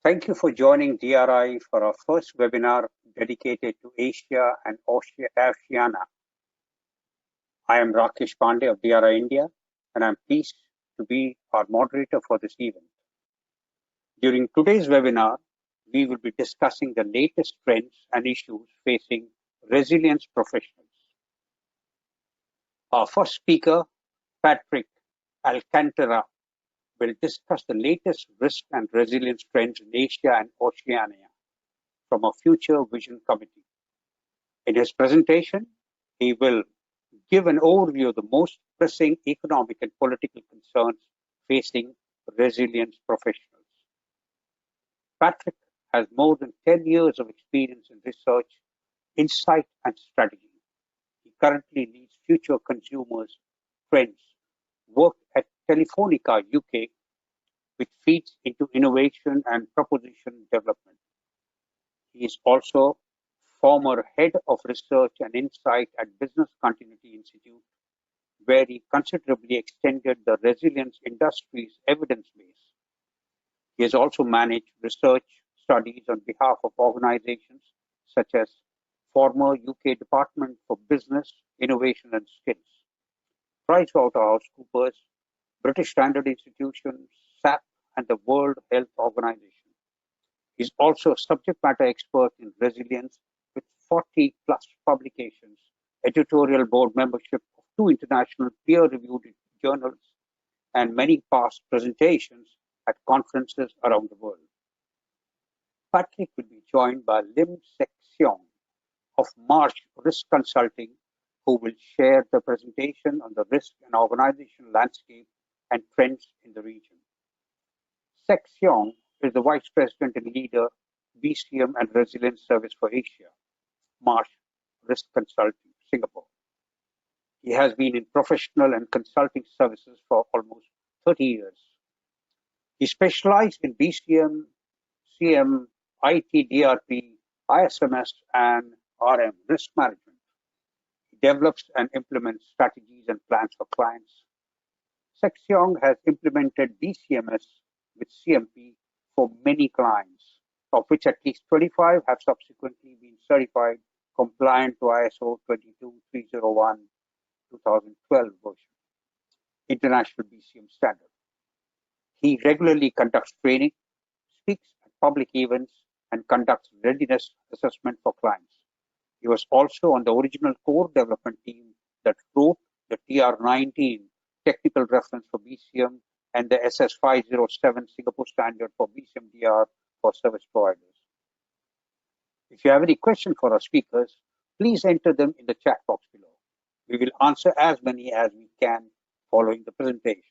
Thank you for joining DRI for our first webinar dedicated to Asia and Oceania. I am Rakesh Pandey of DRI India, and I'm pleased to be our moderator for this event. During today's webinar, we will be discussing the latest trends and issues facing resilience professionals. Our first speaker, Patrick Alcantara, will discuss the latest risk and resilience trends in Asia and Oceania from a Future Vision Committee. In his presentation, he will give an overview of the most pressing economic and political concerns facing resilience professionals. Patrick has more than 10 years of experience in research, insight, and strategy. He currently leads Future Consumers Trends work at Telefonica UK, which feeds into innovation and proposition development. He is also former head of research and insight at Business Continuity Institute, where he considerably extended the resilience industry's evidence base. He has also managed research studies on behalf of organizations such as former UK Department for Business, Innovation and Skills, PricewaterhouseCoopers, British Standard Institution, SAP, and the World Health Organization. He is also a subject matter expert in resilience with 40 plus publications, editorial board membership of 2 international peer-reviewed journals, and many past presentations at conferences around the world. Patrick will be joined by Seong of Marsh Risk Consulting, who will share the presentation on the risk and organization landscape and trends in the region. Seong is the Vice President and Leader, BCM and Resilience Service for Asia, Marsh Risk Consulting, Singapore. He has been in professional and consulting services for almost 30 years. He specialized in BCM, CM, IT, DRP, ISMS, and RM, risk management. He develops and implements strategies and plans for clients. Seong has implemented BCMS with CMP for many clients, of which at least 25 have subsequently been certified compliant to ISO 22301 2012 version, International BCM standard. He regularly conducts training, speaks at public events, and conducts readiness assessment for clients. He was also on the original core development team that wrote the TR19 technical reference for BCM and the SS507 Singapore standard for BCM-DR for service providers. If you have any questions for our speakers, please enter them in the chat box below. We will answer as many as we can following the presentations.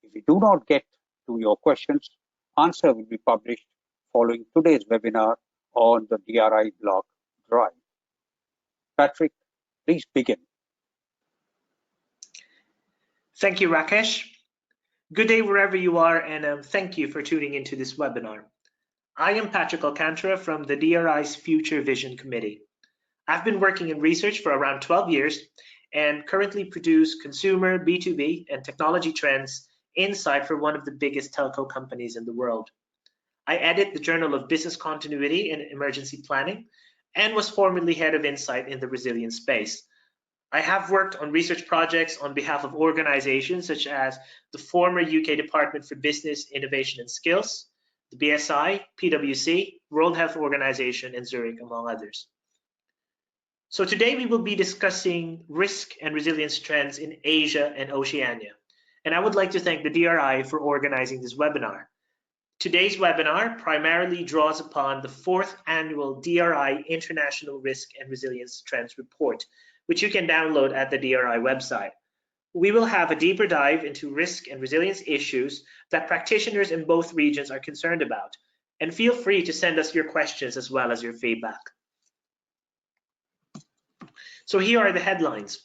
If we do not get to your questions, answer will be published following today's webinar on the DRI blog drive. Patrick, please begin. Thank you, Rakesh. Good day wherever you are, and thank you for tuning into this webinar. I am Patrick Alcantara from the DRI's Future Vision Committee. I've been working in research for around 12 years and currently produce consumer, B2B, and technology trends insight for one of the biggest telco companies in the world. I edit the Journal of Business Continuity and Emergency Planning and was formerly head of insight in the resilience space. I have worked on research projects on behalf of organizations such as the former UK Department for Business, Innovation and Skills, the BSI, PwC, World Health Organization, and Zurich, among others. So today we will be discussing risk and resilience trends in Asia and Oceania. And I would like to thank the DRI for organizing this webinar. Today's webinar primarily draws upon the 4th annual DRI International Risk and Resilience Trends Report, which you can download at the DRI website. We will have a deeper dive into risk and resilience issues that practitioners in both regions are concerned about, and feel free to send us your questions as well as your feedback. So here are the headlines.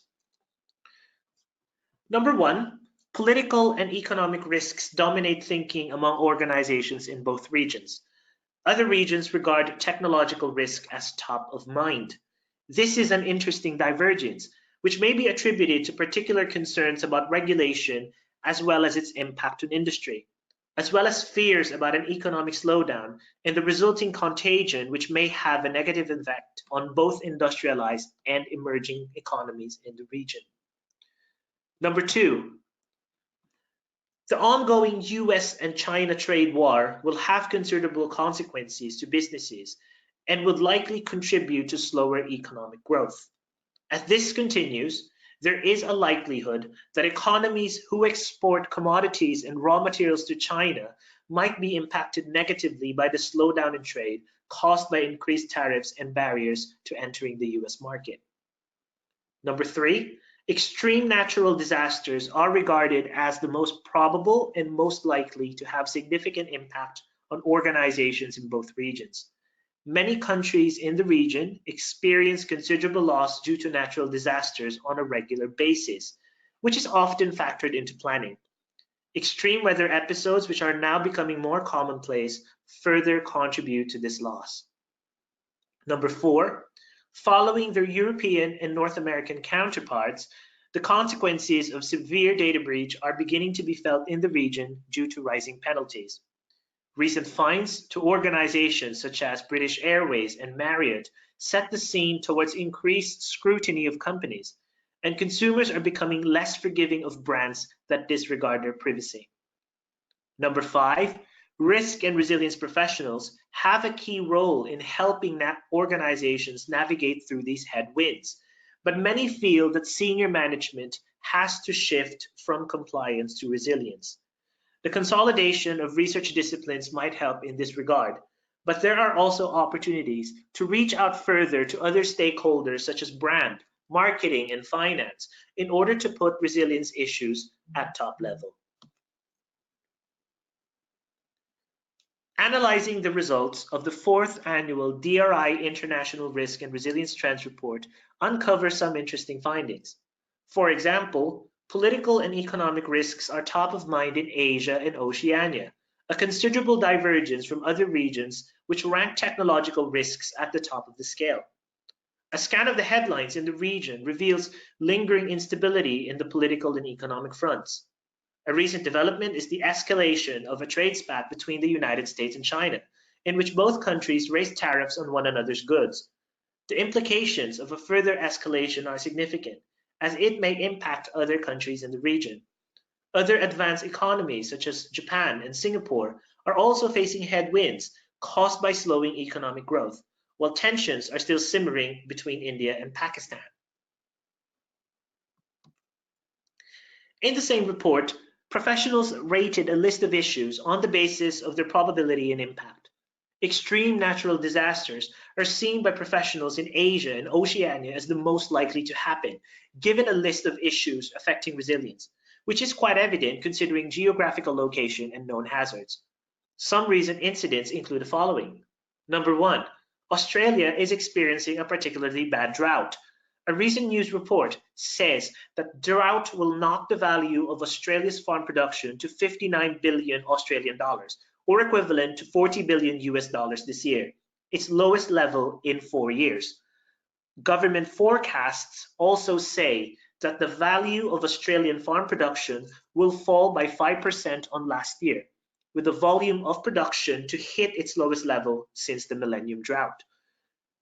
Number 1, political and economic risks dominate thinking among organizations in both regions. Other regions regard technological risk as top of mind. This is an interesting divergence, which may be attributed to particular concerns about regulation as well as its impact on industry. as well as fears about an economic slowdown and the resulting contagion, which may have a negative effect on both industrialized and emerging economies in the region. Number two, the ongoing US and China trade war will have considerable consequences to businesses and would likely contribute to slower economic growth. As this continues, there is a likelihood that economies who export commodities and raw materials to China might be impacted negatively by the slowdown in trade caused by increased tariffs and barriers to entering the US market. Number three, extreme natural disasters are regarded as the most probable and most likely to have significant impact on organizations in both regions. Many countries in the region experience considerable loss due to natural disasters on a regular basis, which is often factored into planning. Extreme weather episodes, which are now becoming more commonplace, further contribute to this loss. Number four, following their European and North American counterparts, the consequences of severe data breach are beginning to be felt in the region due to rising penalties. Recent fines to organizations such as British Airways and Marriott set the scene towards increased scrutiny of companies, and consumers are becoming less forgiving of brands that disregard their privacy. Number five, risk and resilience professionals have a key role in helping organizations navigate through these headwinds, but many feel that senior management has to shift from compliance to resilience. The consolidation of research disciplines might help in this regard, but there are also opportunities to reach out further to other stakeholders such as brand, marketing, and finance in order to put resilience issues at top level. Analyzing the results of the fourth annual DRI International Risk and Resilience Trends Report uncovers some interesting findings. For example, political and economic risks are top of mind in Asia and Oceania, a considerable divergence from other regions which rank technological risks at the top of the scale. A scan of the headlines in the region reveals lingering instability in the political and economic fronts. A recent development is the escalation of a trade spat between the United States and China, in which both countries raised tariffs on one another's goods. The implications of a further escalation are significant, as it may impact other countries in the region. Other advanced economies, such as Japan and Singapore, are also facing headwinds caused by slowing economic growth, while tensions are still simmering between India and Pakistan. In the same report, professionals rated a list of issues on the basis of their probability and impact. Extreme natural disasters are seen by professionals in Asia and Oceania as the most likely to happen, given a list of issues affecting resilience, which is quite evident considering geographical location and known hazards. Some recent incidents include the following. Number one, Australia is experiencing a particularly bad drought. A recent news report says that drought will knock the value of Australia's farm production to 59 billion Australian dollars, or equivalent to 40 billion US dollars this year, its lowest level in 4 years. Government forecasts also say that the value of Australian farm production will fall by 5% on last year, with the volume of production to hit its lowest level since the Millennium Drought.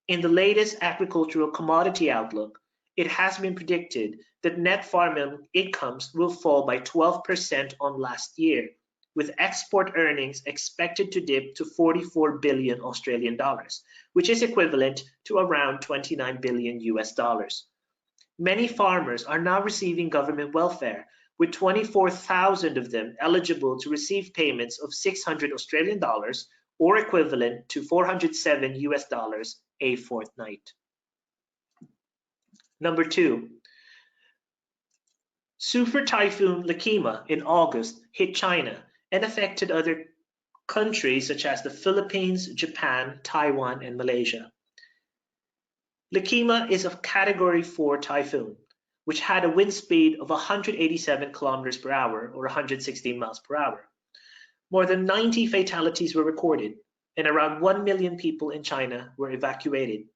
In the latest agricultural commodity outlook, it has been predicted that net farm incomes will fall by 12% on last year, with export earnings expected to dip to 44 billion Australian dollars, which is equivalent to around 29 billion US dollars. Many farmers are now receiving government welfare, with 24,000 of them eligible to receive payments of 600 Australian dollars, or equivalent to 407 US dollars a fortnight. Number two, Super Typhoon Lakima in August hit China and affected other countries such as the Philippines, Japan, Taiwan, and Malaysia. Lakima is a Category 4 typhoon, which had a wind speed of 187 kilometers per hour or 116 miles per hour. More than 90 fatalities were recorded, and around 1 million people in China were evacuated.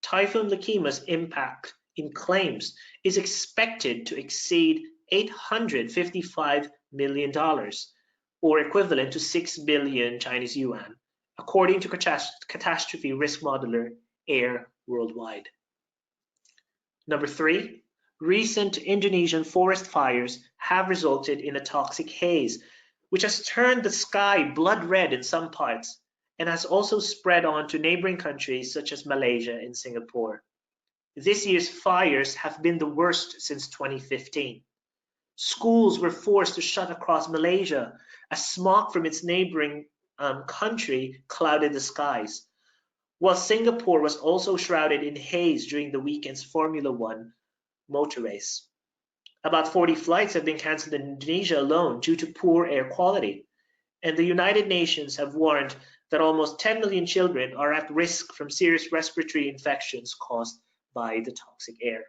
Typhoon Lakima's impact in claims is expected to exceed $855 million, or equivalent to 6 billion Chinese yuan, according to catastrophe risk modeler Air Worldwide. Number 3, recent Indonesian forest fires have resulted in a toxic haze, which has turned the sky blood red in some parts and has also spread on to neighboring countries such as Malaysia and Singapore. This year's fires have been the worst since 2015. Schools were forced to shut across Malaysia as smoke from its neighboring country clouded the skies, while Singapore was also shrouded in haze during the weekend's Formula One motor race. About 40 flights have been cancelled in Indonesia alone due to poor air quality, and the United Nations have warned that almost 10 million children are at risk from serious respiratory infections caused by the toxic air.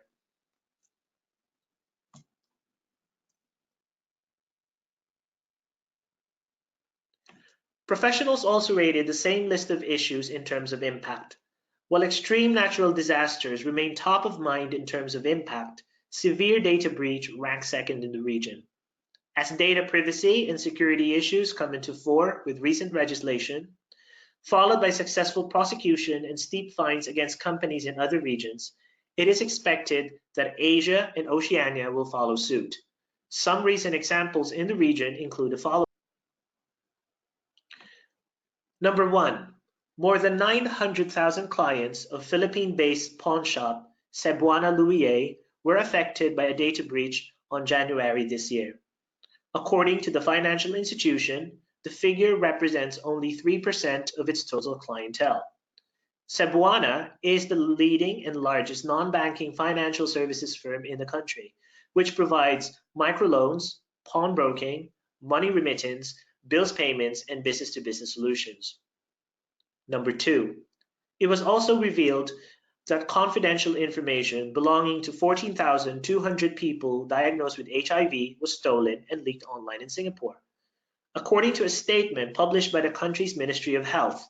Professionals also rated the same list of issues in terms of impact. While extreme natural disasters remain top of mind in terms of impact, severe data breach ranks second in the region. As data privacy and security issues come into fore with recent legislation, followed by successful prosecution and steep fines against companies in other regions, it is expected that Asia and Oceania will follow suit. Some recent examples in the region include the following. Number 1, more than 900,000 clients of Philippine-based pawn shop Cebuana Luie were affected by a data breach on January this year. According to the financial institution, the figure represents only 3% of its total clientele. Cebuana is the leading and largest non-banking financial services firm in the country, which provides microloans, pawnbroking, money remittance, bills payments, and business-to-business solutions. Number 2, it was also revealed that confidential information belonging to 14,200 people diagnosed with HIV was stolen and leaked online in Singapore. According to a statement published by the country's Ministry of Health,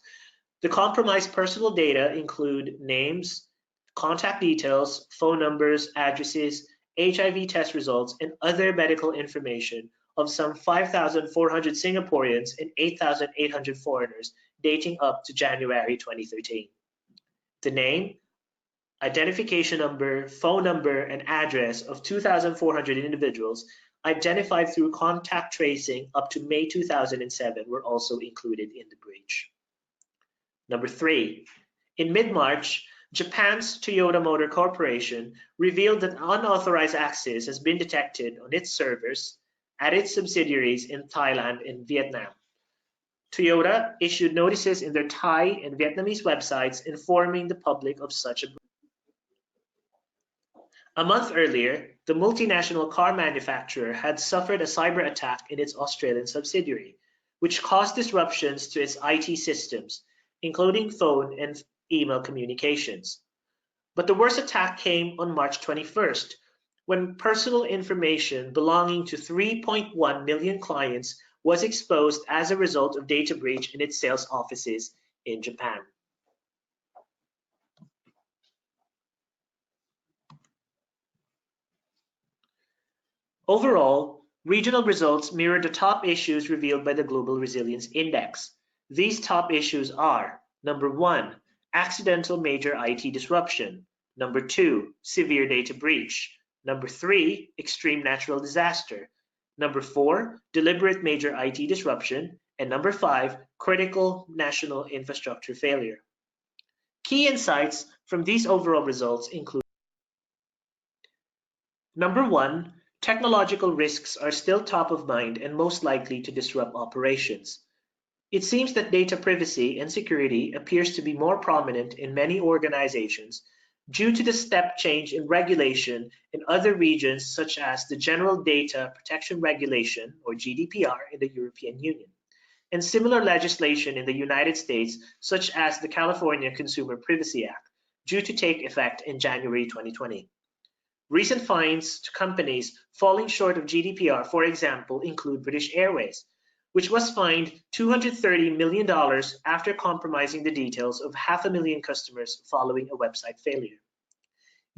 the compromised personal data include names, contact details, phone numbers, addresses, HIV test results, and other medical information of some 5,400 Singaporeans and 8,800 foreigners dating up to January 2013. The name, identification number, phone number, and address of 2,400 individuals identified through contact tracing up to May 2007 were also included in the breach. Number 3, in mid-March, Japan's Toyota Motor Corporation revealed that unauthorized access has been detected on its servers at its subsidiaries in Thailand and Vietnam. Toyota issued notices in their Thai and Vietnamese websites informing the public of such a breach. A month earlier, the multinational car manufacturer had suffered a cyber attack in its Australian subsidiary, which caused disruptions to its IT systems, including phone and email communications. But the worst attack came on March 21st, when personal information belonging to 3.1 million clients was exposed as a result of data breach in its sales offices in Japan. Overall, regional results mirror the top issues revealed by the Global Resilience Index. These top issues are: number 1, accidental major IT disruption; number 2, severe data breach; number 3, extreme natural disaster; number 4, deliberate major IT disruption; and number 5, critical national infrastructure failure. Key insights from these overall results include: number 1, technological risks are still top of mind and most likely to disrupt operations. It seems that data privacy and security appears to be more prominent in many organizations due to the step change in regulation in other regions, such as the General Data Protection Regulation, or GDPR, in the European Union, and similar legislation in the United States, such as the California Consumer Privacy Act, due to take effect in January 2020. Recent fines to companies falling short of GDPR, for example, include British Airways, which was fined $230 million after compromising the details of 500,000 customers following a website failure.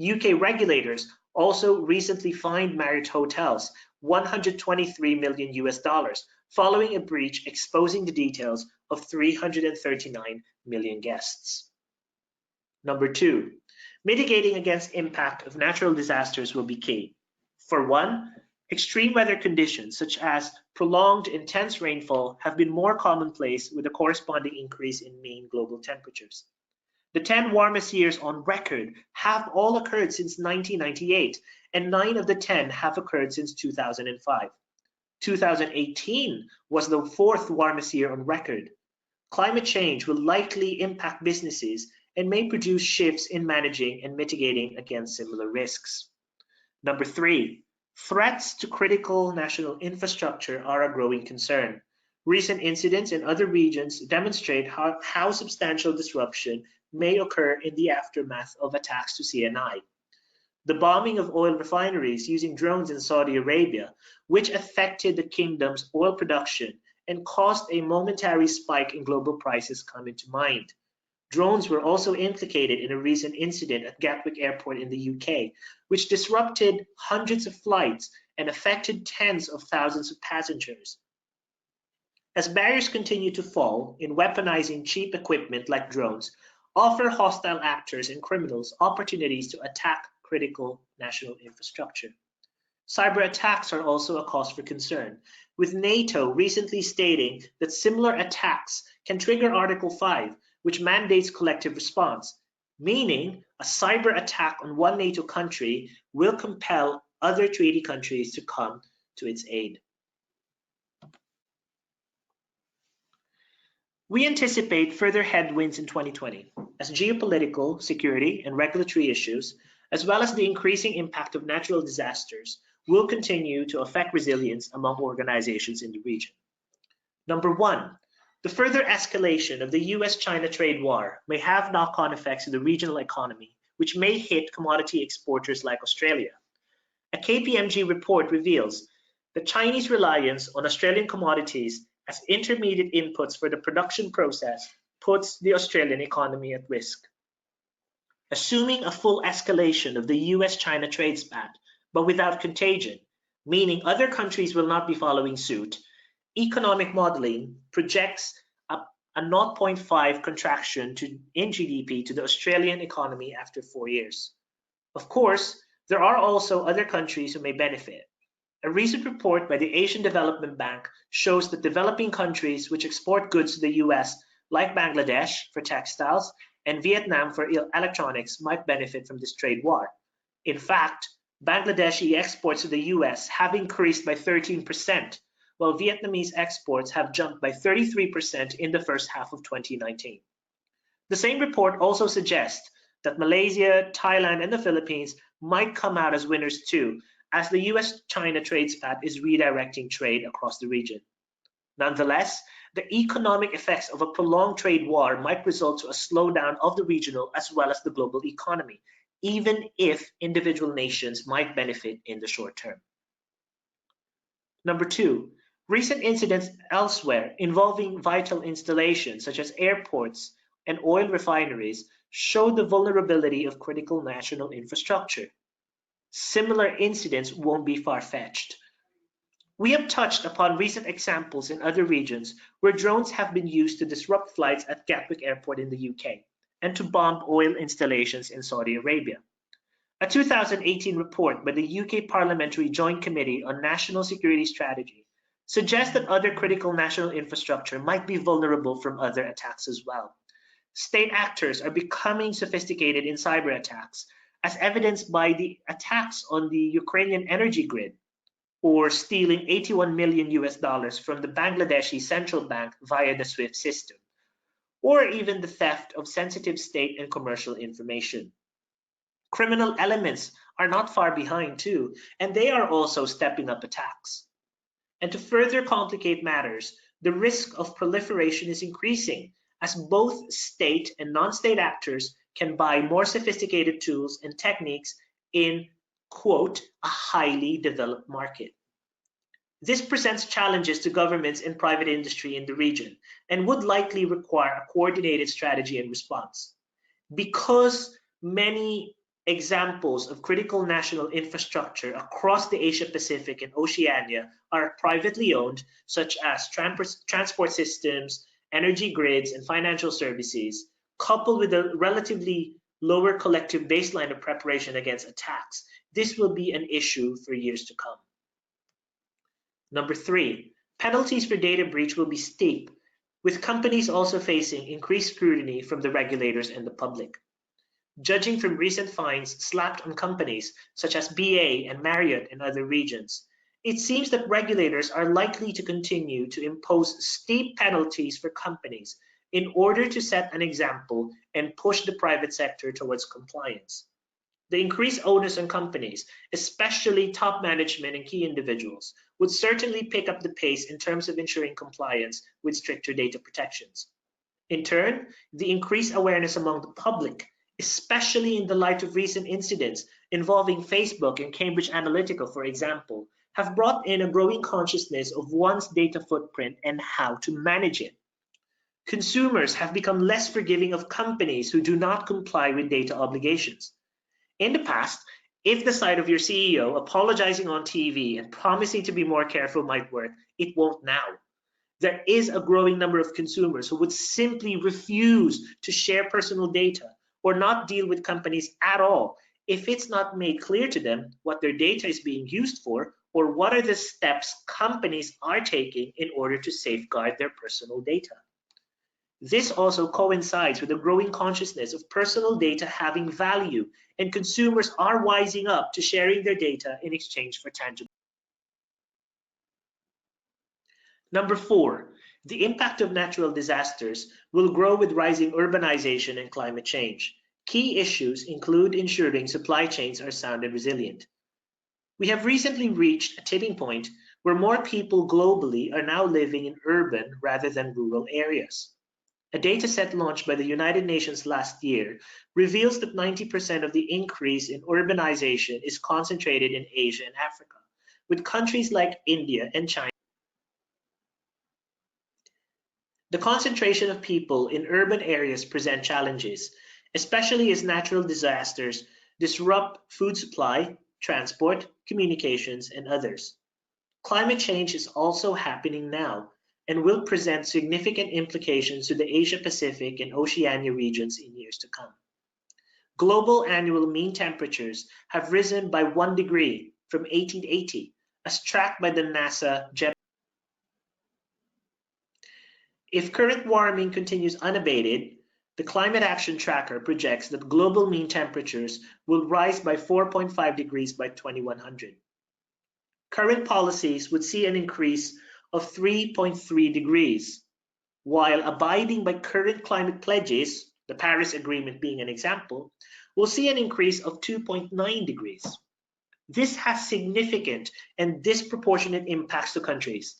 UK regulators also recently fined Marriott Hotels $123 million following a breach exposing the details of 339 million guests. Number 2, mitigating against impact of natural disasters will be key. For one, extreme weather conditions such as prolonged intense rainfall have been more commonplace with a corresponding increase in mean global temperatures. The 10 warmest years on record have all occurred since 1998, and 9 of the 10 have occurred since 2005. 2018 was the 4th warmest year on record. Climate change will likely impact businesses and may produce shifts in managing and mitigating against similar risks. Number 3, threats to critical national infrastructure are a growing concern. Recent incidents in other regions demonstrate how substantial disruption may occur in the aftermath of attacks to CNI. The bombing of oil refineries using drones in Saudi Arabia, which affected the kingdom's oil production and caused a momentary spike in global prices, come into mind. Drones were also implicated in a recent incident at Gatwick Airport in the UK, which disrupted hundreds of flights and affected tens of thousands of passengers. As barriers continue to fall in weaponizing cheap equipment like drones, offer hostile actors and criminals opportunities to attack critical national infrastructure. Cyber attacks are also a cause for concern, with NATO recently stating that similar attacks can trigger Article 5, which mandates collective response, meaning a cyber attack on one NATO country will compel other treaty countries to come to its aid. We anticipate further headwinds in 2020 as geopolitical, security, and regulatory issues, as well as the increasing impact of natural disasters, will continue to affect resilience among organizations in the region. Number 1, the further escalation of the US-China trade war may have knock-on effects in the regional economy, which may hit commodity exporters like Australia. A KPMG report reveals that Chinese reliance on Australian commodities as intermediate inputs for the production process puts the Australian economy at risk. Assuming a full escalation of the US-China trade spat, but without contagion, meaning other countries will not be following suit, economic modeling projects a 0.5 contraction in GDP to the Australian economy after 4 years. Of course, there are also other countries who may benefit. A recent report by the Asian Development Bank shows that developing countries which export goods to the US, like Bangladesh for textiles and Vietnam for electronics, might benefit from this trade war. In fact, Bangladeshi exports to the US have increased by 13%, while Vietnamese exports have jumped by 33% in the first half of 2019. The same report also suggests that Malaysia, Thailand, and the Philippines might come out as winners too, as the US-China trade spat is redirecting trade across the region. Nonetheless, the economic effects of a prolonged trade war might result to a slowdown of the regional as well as the global economy, even if individual nations might benefit in the short term. Number 2, recent incidents elsewhere involving vital installations such as airports and oil refineries show the vulnerability of critical national infrastructure. Similar incidents won't be far-fetched. We have touched upon recent examples in other regions where drones have been used to disrupt flights at Gatwick Airport in the UK and to bomb oil installations in Saudi Arabia. A 2018 report by the UK Parliamentary Joint Committee on National Security Strategy suggests that other critical national infrastructure might be vulnerable from other attacks as well. State actors are becoming sophisticated in cyber attacks, as evidenced by the attacks on the Ukrainian energy grid, or stealing $81 million from the Bangladeshi central bank via the SWIFT system, or even the theft of sensitive state and commercial information. Criminal elements are not far behind too, and they are also stepping up attacks. And to further complicate matters, the risk of proliferation is increasing as both state and non-state actors can buy more sophisticated tools and techniques in, quote, a highly developed market. This presents challenges to governments and private industry in the region and would likely require a coordinated strategy and response. Because many Examples of critical national infrastructure across the Asia Pacific and Oceania are privately owned, such as transport systems, energy grids, and financial services, coupled with a relatively lower collective baseline of preparation against attacks. This will be an issue for years to come. Number 3, penalties for data breach will be steep, with companies also facing increased scrutiny from the regulators and the public. Judging from recent fines slapped on companies such as BA and Marriott in other regions, it seems that regulators are likely to continue to impose steep penalties for companies in order to set an example and push the private sector towards compliance. The increased onus on companies, especially top management and key individuals, would certainly pick up the pace in terms of ensuring compliance with stricter data protections. In turn, the increased awareness among the public, especially in the light of recent incidents involving Facebook and Cambridge Analytica, for example, have brought in a growing consciousness of one's data footprint and how to manage it. Consumers have become less forgiving of companies who do not comply with data obligations. In the past, if the side of your CEO apologizing on TV and promising to be more careful might work, it won't now. There is a growing number of consumers who would simply refuse to share personal data or not deal with companies at all if it's not made clear to them what their data is being used for or what are the steps companies are taking in order to safeguard their personal data. This also coincides with a growing consciousness of personal data having value, and consumers are wising up to sharing their data in exchange for tangible. Number 4, the impact of natural disasters will grow with rising urbanization and climate change. Key issues include ensuring supply chains are sound and resilient. We have recently reached a tipping point where more people globally are now living in urban rather than rural areas. A dataset launched by the United Nations last year reveals that 90% of the increase in urbanization is concentrated in Asia and Africa, with countries like India and China. The concentration of people in urban areas present challenges, especially as natural disasters disrupt food supply, transport, communications, and others. Climate change is also happening now and will present significant implications to the Asia Pacific and Oceania regions in years to come. Global annual mean temperatures have risen by 1 degree from 1880, as tracked by the NASA Jet. If current warming continues unabated, the Climate Action Tracker projects that global mean temperatures will rise by 4.5 degrees by 2100. Current policies would see an increase of 3.3 degrees, while abiding by current climate pledges, the Paris Agreement being an example, will see an increase of 2.9 degrees. This has significant and disproportionate impacts to countries.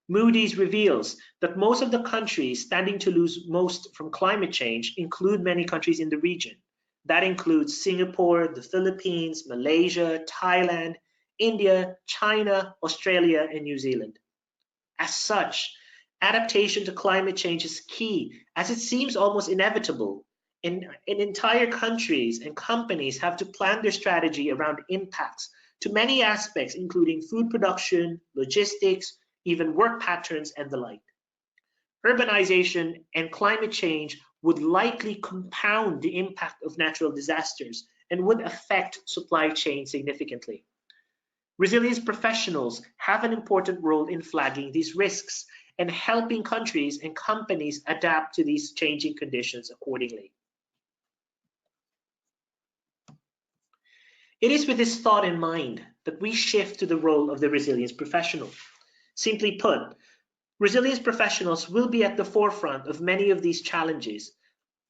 Moody's reveals that most of the countries standing to lose most from climate change include many countries in the region. That includes Singapore, the Philippines, Malaysia, Thailand, India, China, Australia, and New Zealand. As such, adaptation to climate change is key, as it seems almost inevitable. Entire countries and companies have to plan their strategy around impacts to many aspects, including food production, logistics, even work patterns, and the like. Urbanization and climate change would likely compound the impact of natural disasters and would affect supply chains significantly. Resilience professionals have an important role in flagging these risks and helping countries and companies adapt to these changing conditions accordingly. It is with this thought in mind that we shift to the role of the resilience professional. Simply put, resilience professionals will be at the forefront of many of these challenges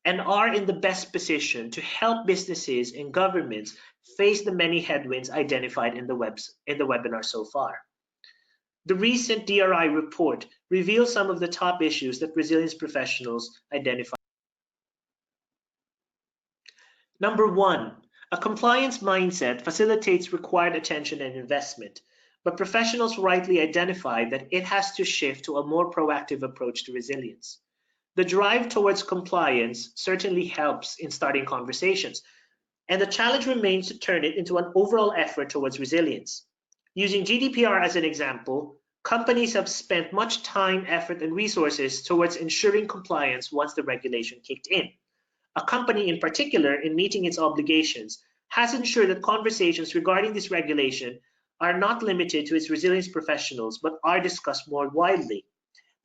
and are in the best position to help businesses and governments face the many headwinds identified in the webinar so far. The recent DRI report reveals some of the top issues that resilience professionals identify. Number 1, a compliance mindset facilitates required attention and investment, but professionals rightly identify that it has to shift to a more proactive approach to resilience. The drive towards compliance certainly helps in starting conversations, And the challenge remains to turn it into an overall effort towards resilience. Using GDPR as an example, companies have spent much time, effort, and resources towards ensuring compliance once the regulation kicked in. A company in particular, in meeting its obligations, has ensured that conversations regarding this regulation are not limited to its resilience professionals, but are discussed more widely.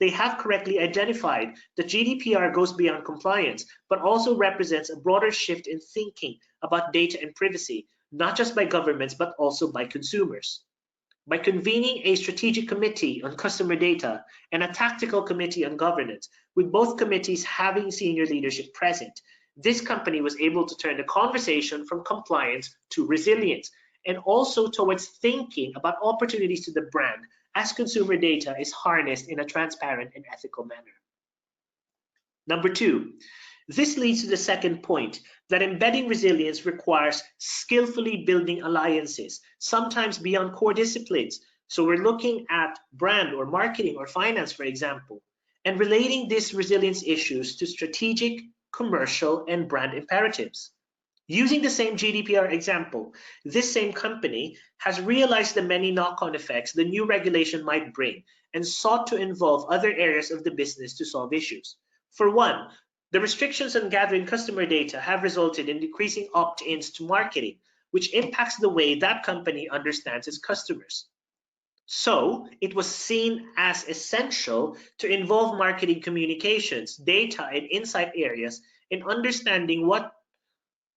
They have correctly identified that GDPR goes beyond compliance, but also represents a broader shift in thinking about data and privacy, not just by governments, but also by consumers. By convening a strategic committee on customer data and a tactical committee on governance, with both committees having senior leadership present, this company was able to turn the conversation from compliance to resilience, and also towards thinking about opportunities to the brand as consumer data is harnessed in a transparent and ethical manner. Number two, this leads to the second point, that embedding resilience requires skillfully building alliances, sometimes beyond core disciplines. So we're looking at brand or marketing or finance, for example, and relating these resilience issues to strategic, commercial, and brand imperatives. Using the same GDPR example, this same company has realized the many knock-on effects the new regulation might bring and sought to involve other areas of the business to solve issues. For one, the restrictions on gathering customer data have resulted in decreasing opt-ins to marketing, which impacts the way that company understands its customers. So it was seen as essential to involve marketing communications, data, and insight areas in understanding what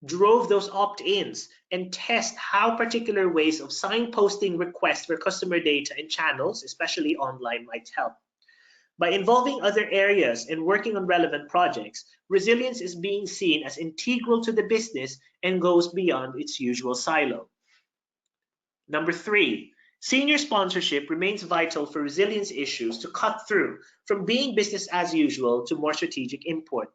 drove those opt-ins and test how particular ways of signposting requests for customer data in channels, especially online, might help. By involving other areas and working on relevant projects, resilience is being seen as integral to the business and goes beyond its usual silo. Number three, senior sponsorship remains vital for resilience issues to cut through from being business as usual to more strategic import,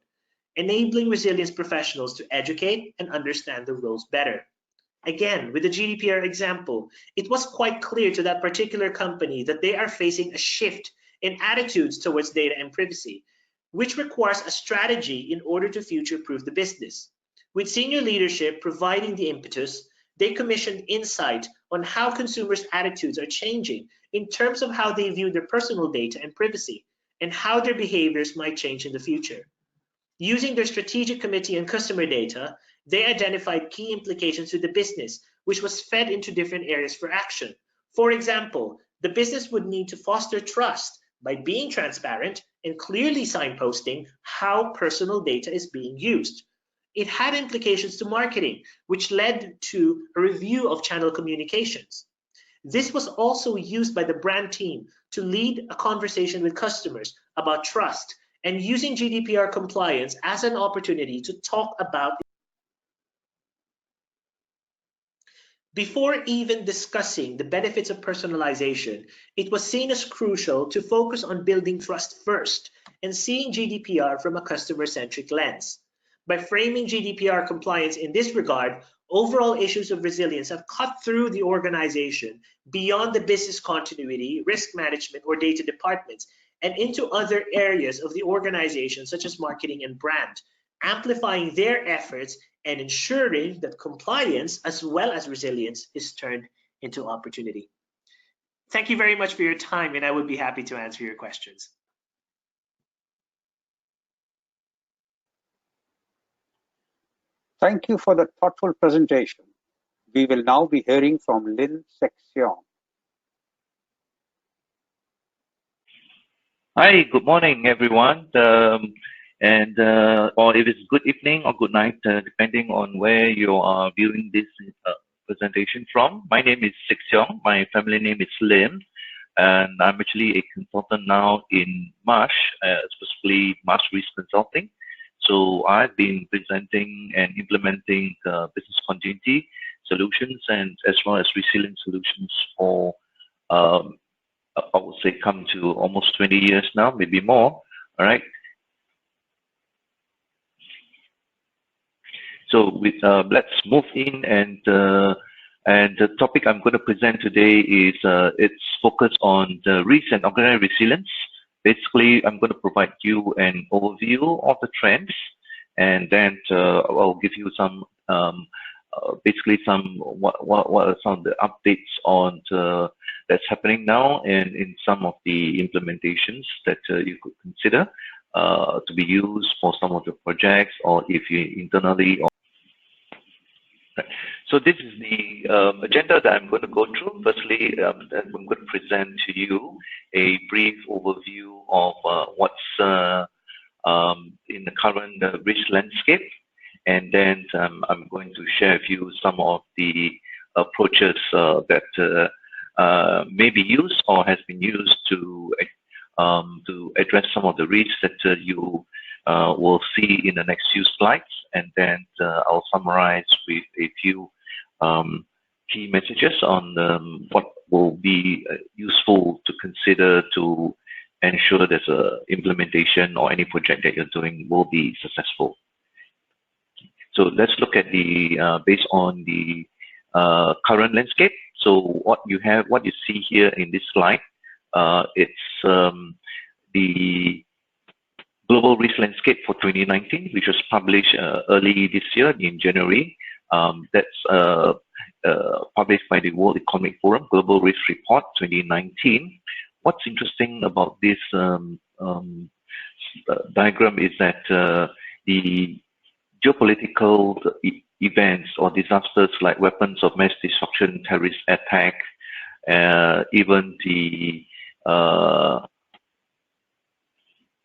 enabling resilience professionals to educate and understand the roles better. Again, with the GDPR example, it was quite clear to that particular company that they are facing a shift in attitudes towards data and privacy, which requires a strategy in order to future-proof the business. With senior leadership providing the impetus, they commissioned insight on how consumers' attitudes are changing in terms of how they view their personal data and privacy, and how their behaviors might change in the future. Using their strategic committee on customer data, they identified key implications to the business, which was fed into different areas for action. For example, the business would need to foster trust by being transparent and clearly signposting how personal data is being used. It had implications to marketing, which led to a review of channel communications. This was also used by the brand team to lead a conversation with customers about trust and using GDPR compliance as an opportunity to talk about. Before even discussing the benefits of personalization, it was seen as crucial to focus on building trust first and seeing GDPR from a customer-centric lens. By framing GDPR compliance in this regard, overall issues of resilience have cut through the organization beyond the business continuity, risk management, or data departments, and into other areas of the organization, such as marketing and brand, amplifying their efforts and ensuring that compliance as well as resilience is turned into opportunity. Thank you very much for your time, and I would be happy to answer your questions. Thank you for the thoughtful presentation. We will now be hearing from Seong. Hi, good morning, everyone. Or if it's good evening or good night, depending on where you are viewing this presentation from. My name is Seong. My family name is Lim, and I'm actually a consultant now in Marsh, specifically Marsh Risk Consulting. So I've been presenting and implementing business continuity solutions and as well as resilience solutions for I would say come to almost 20 years now, maybe more. All right. So let's move in, and the topic I'm going to present today is it's focused on the risk and organized resilience. Basically, I'm going to provide you an overview of the trends, and then I'll give you some basically what are some of the updates on that's happening now, and in some of the implementations that you could consider to be used for some of your projects, or if you internally. So this is the agenda that I'm going to go through. Firstly, I'm going to present to you a brief overview of what's in the current risk landscape, and then I'm going to share with you some of the approaches that may be used or has been used to address some of the risks that you will see in the next few slides, and then I'll summarize with a few key messages on what will be useful to consider to ensure there's a implementation or any project that you're doing will be successful. So let's look at the based on the current landscape. So what you see here in this slide, it's the Global Risk Landscape for 2019, which was published early this year in January. That's published by the World Economic Forum Global Risk Report 2019. What's interesting about this diagram is that the geopolitical events or disasters like weapons of mass destruction, terrorist attack, even the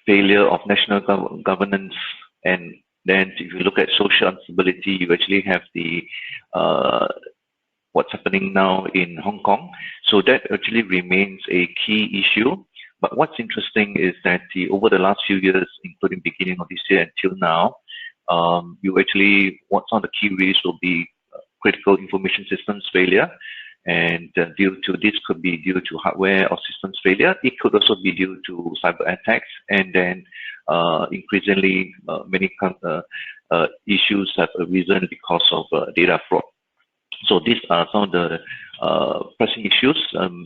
failure of national governance, and then if you look at social instability, you actually have the what's happening now in Hong Kong. So that actually remains a key issue. But what's interesting is that over the last few years, including beginning of this year until now, what's on the key risks will be critical information systems failure, and this could be due to hardware or systems failure. It could also be due to cyber attacks, and then increasingly many issues have arisen because of data fraud. So these are some of the pressing issues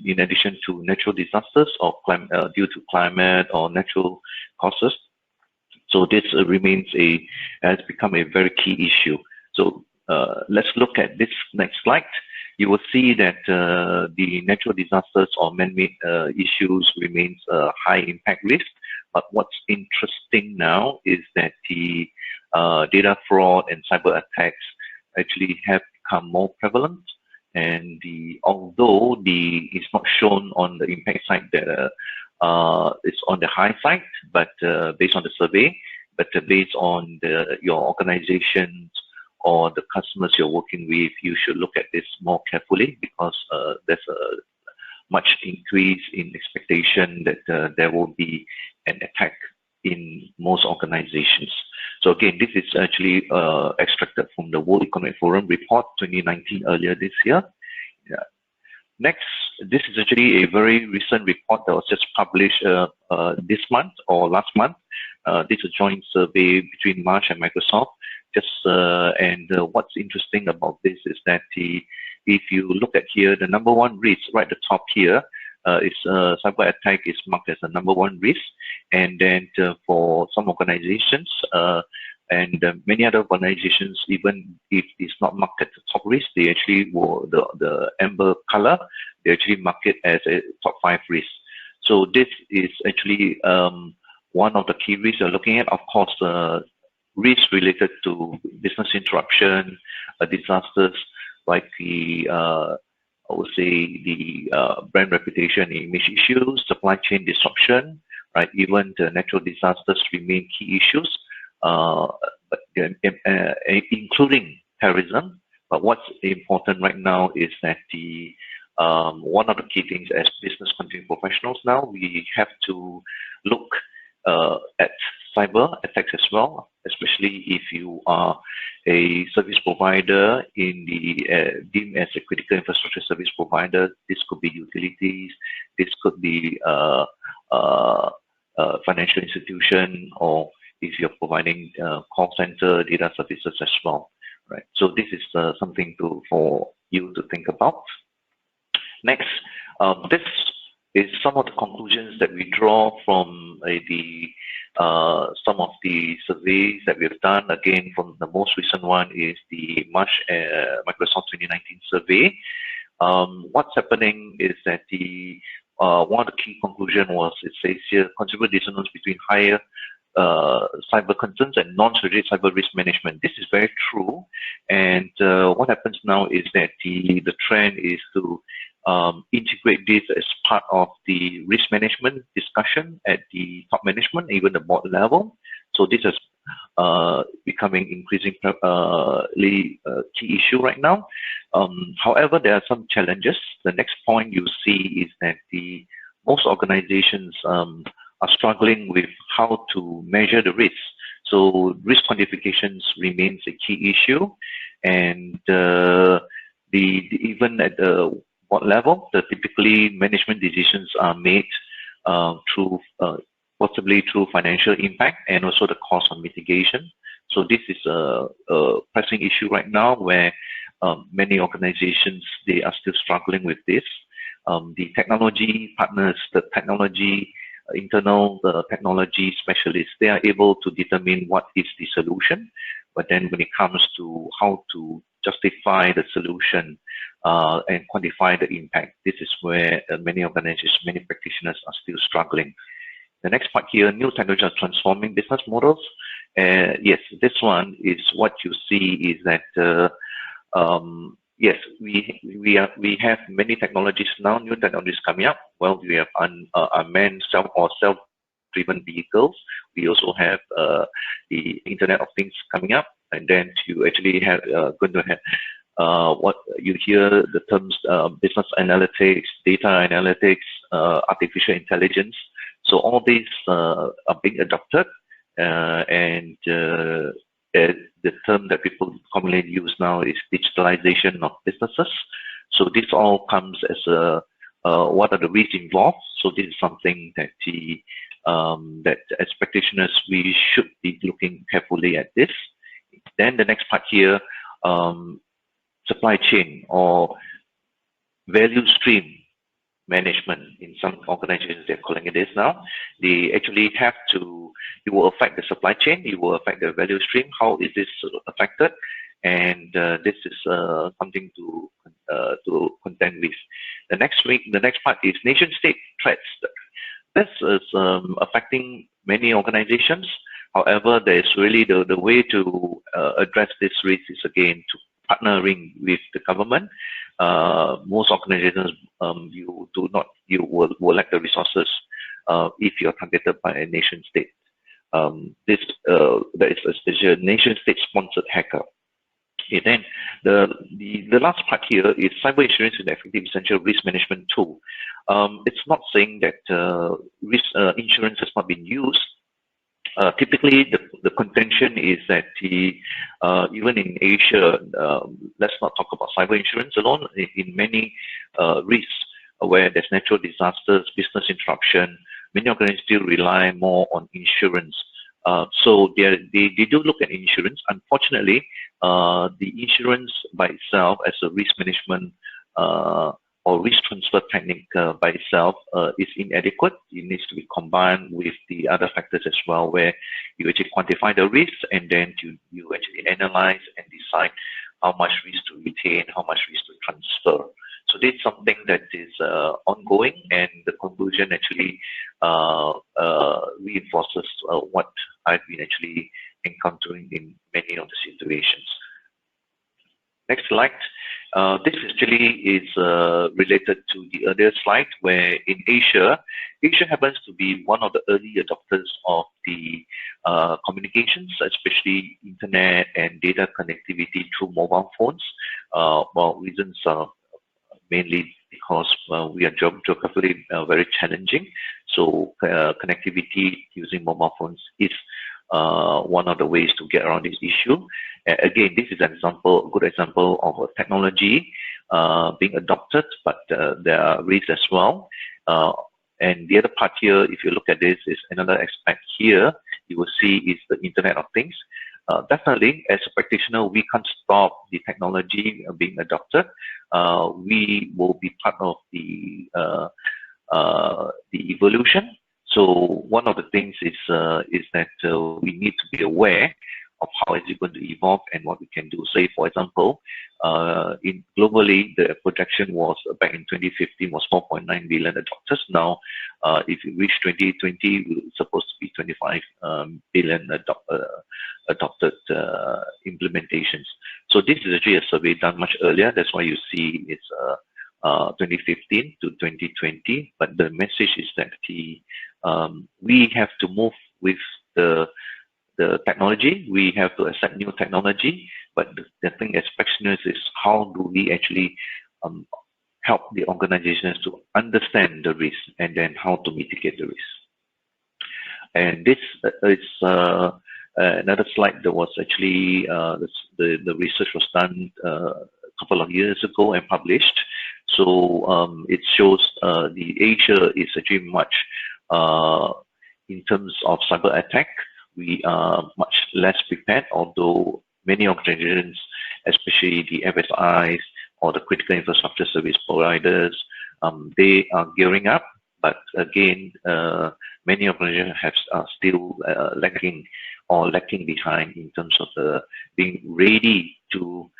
in addition to natural disasters or due to climate or natural causes. So this has become a very key issue. So let's look at this next slide. You will see that the natural disasters or man-made issues remains a high impact risk. But what's interesting now is that the data fraud and cyber attacks actually have become more prevalent. And although it's not shown on the impact side that it's on the high side, but based on the survey, but based on your organizations or the customers you're working with, you should look at this more carefully, because there's a much increase in expectation that there will be an attack in most organizations. So again, this is actually extracted from the World Economic Forum report 2019 earlier this year. Yeah. Next, this is actually a very recent report that was just published this month or last month. This is a joint survey between Marsh and Microsoft. What's interesting about this is that if you look at here, the number one risk right at the top here is cyber attack is marked as the number one risk. And then for some organizations and many other organizations, even if it's not marked at the top risk, they actually will the amber color, they actually mark it as a top 5 risk. So this is actually one of the key risks you're looking at. Of course, risks related to business interruption, disasters like I would say the brand reputation, image issues, supply chain disruption, right? Even the natural disasters remain key issues, but including terrorism. But what's important right now is that one of the key things as business continuing professionals now, we have to look at cyber attacks as well, especially if you are a service provider in the deemed as a critical infrastructure service provider. This could be utilities, this could be financial institution, or if you're providing call center data services as well, right? So this is something for you to think about. Next, this is some of the conclusions that we draw from some of the surveys that we've done. Again, from the most recent one is the Marsh Microsoft 2019 survey. What's happening is that one of the key conclusions was, it says here, considerable dissonance between higher cyber concerns and non-strategic cyber risk management. This is very true, and what happens now is that the trend is to integrate this as part of the risk management discussion at the top management, even the board level. So this is becoming increasingly key issue right now. However, there are some challenges. The next point you see is that most organizations are struggling with how to measure the risk. So risk quantifications remains a key issue, and even at the board level, typically management decisions are made through possibly through financial impact and also the cost of mitigation. So this is a pressing issue right now, where many organizations, they are still struggling with this. The technology partners, the internal technology specialists, they are able to determine what is the solution. But then when it comes to how to justify the solution and quantify the impact, this is where many organizations, many practitioners are still struggling. The next part here, new technology are transforming business models. Yes, this one is what you see is that yes, we have many technologies now, new technologies coming up. Well, we have unmanned self-driven vehicles. We also have the Internet of Things coming up, and then you actually have going to have what you hear the terms business analytics, data analytics, artificial intelligence. So all these are being adopted, and the term that people commonly use now is digitalization of businesses. So this all comes as what are the risks involved. So this is something that that as practitioners we should be looking carefully at this. Then the next part here, supply chain or value stream management. In some organizations, they're calling it this now. They actually have to, it will affect the supply chain, it will affect the value stream. How is this affected? And this is something to contend with. The next part is nation-state threats. This is affecting many organizations. However, there's really the way to address this risk is again to partnering with the government. Most organizations you will lack the resources if you're targeted by a nation state. There is a nation state sponsored hacker. Okay, then the last part here is cyber insurance is an effective essential risk management tool. It's not saying that insurance has not been used. Typically, the contention is that even in Asia, let's not talk about cyber insurance alone. In many risks where there's natural disasters, business interruption, many organizations still rely more on insurance. So they do look at insurance. Unfortunately, the insurance by itself as a risk management or risk transfer technique by itself is inadequate. It needs to be combined with the other factors as well, where you actually quantify the risks and then you actually analyze and decide how much risk to retain, how much risk to transfer. So this is something that is ongoing, and the conclusion actually reinforces what I've been actually encountering in many of the situations. Next slide. This actually is related to the earlier slide, where in Asia happens to be one of the early adopters of the communications, especially internet and data connectivity through mobile phones. Well, reasons are mainly because we are geographically very challenging. So connectivity using mobile phones is one of the ways to get around this issue. Again, this is an example, a good example of a technology being adopted, but there are risks as well. And the other part here, if you look at this, is another aspect here, you will see is the Internet of Things. Definitely, as a practitioner, we can't stop the technology being adopted. We will be part of the the evolution. So one of the things is that we need to be aware of how is it going to evolve and what we can do. Say, for example, in globally, the projection was back in 2015 was 4.9 billion adopters. Now, if we reach 2020, it's supposed to be 25 billion adopted implementations. So this is actually a survey done much earlier. That's why you see it's 2015 to 2020. But the message is that we have to move with the technology. We have to accept new technology, but the thing as practitioners is how do we actually help the organizations to understand the risk and then how to mitigate the risk. And this is another slide that was actually the research was done a couple of years ago and published. So it shows the Asia is actually much in terms of cyber attack. We are much less prepared, although many organizations, especially the FSIs or the critical infrastructure service providers, they are gearing up. But again, many organizations are still lacking behind in terms of being ready to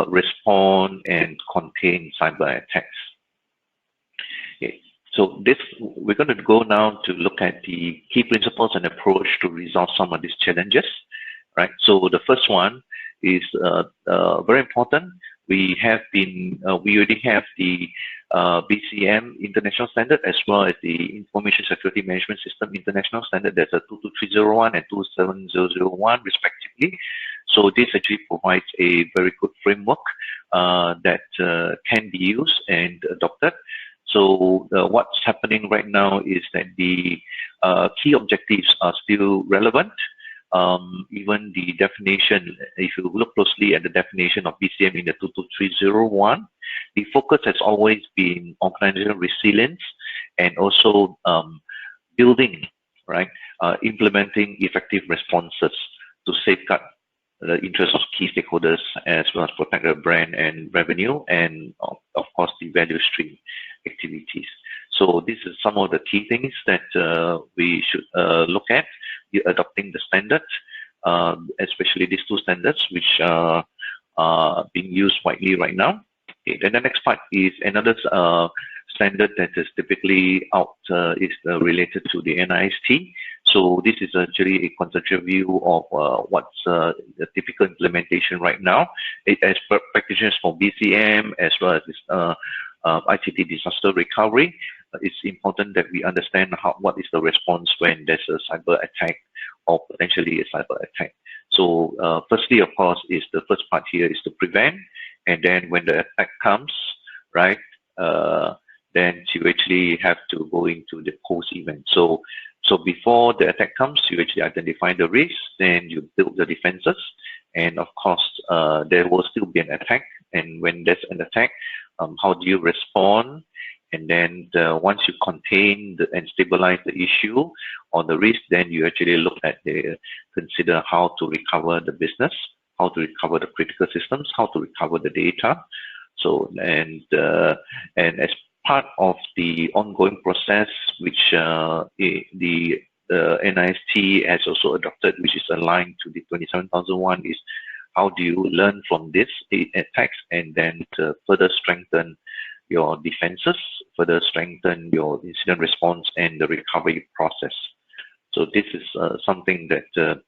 respond and contain cyber attacks. Okay. So we're going to go now to look at the key principles and approach to resolve some of these challenges, right? So the first one is very important. We already have the BCM international standard as well as the Information Security Management System international standard. There's a 22301 and 27001 respectively. So this actually provides a very good framework that can be used and adopted. So what's happening right now is that the key objectives are still relevant. Even the definition, if you look closely at the definition of BCM in the 22301, the focus has always been organizational resilience and also building, right, implementing effective responses to safeguard the interests of key stakeholders as well as protect the brand and revenue and of course the value stream activities. So this is some of the key things that we should look at adopting the standard, especially these two standards which are being used widely right now. Okay, then the next part is another standard that is typically out is related to the NIST. So this is actually a conceptual view of what's the typical implementation right now. As practitioners for BCM as well as ICT disaster recovery, it's important that we understand what is the response when there's a cyber attack or potentially a cyber attack. So firstly, of course, is the first part here is to prevent, and then when the attack comes, right, then you actually have to go into the post event. So before the attack comes, you actually identify the risk, then you build the defenses, and of course, there will still be an attack. And when there's an attack, how do you respond? And then once you contain and stabilize the issue or the risk, then you actually look at consider how to recover the business, how to recover the critical systems, how to recover the data. So and as part of the ongoing process, which the NIST has also adopted, which is aligned to the 27001, is how do you learn from this attacks and then to further strengthen your defenses, further strengthen your incident response and the recovery process. So this is something that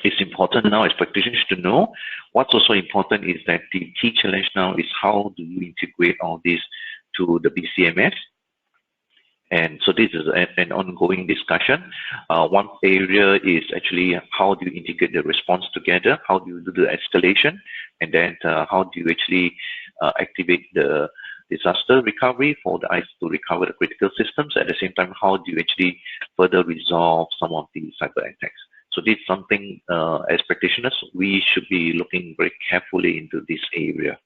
is important now as practitioners to know. What's also important is that the key challenge now is how do you integrate all this to the BCMS. And so this is an ongoing discussion. One area is actually how do you integrate the response together? How do you do the escalation? And then how do you actually activate the disaster recovery for the ICE to recover the critical systems? At the same time, how do you actually further resolve some of the cyber attacks? So this is something as practitioners, we should be looking very carefully into this area.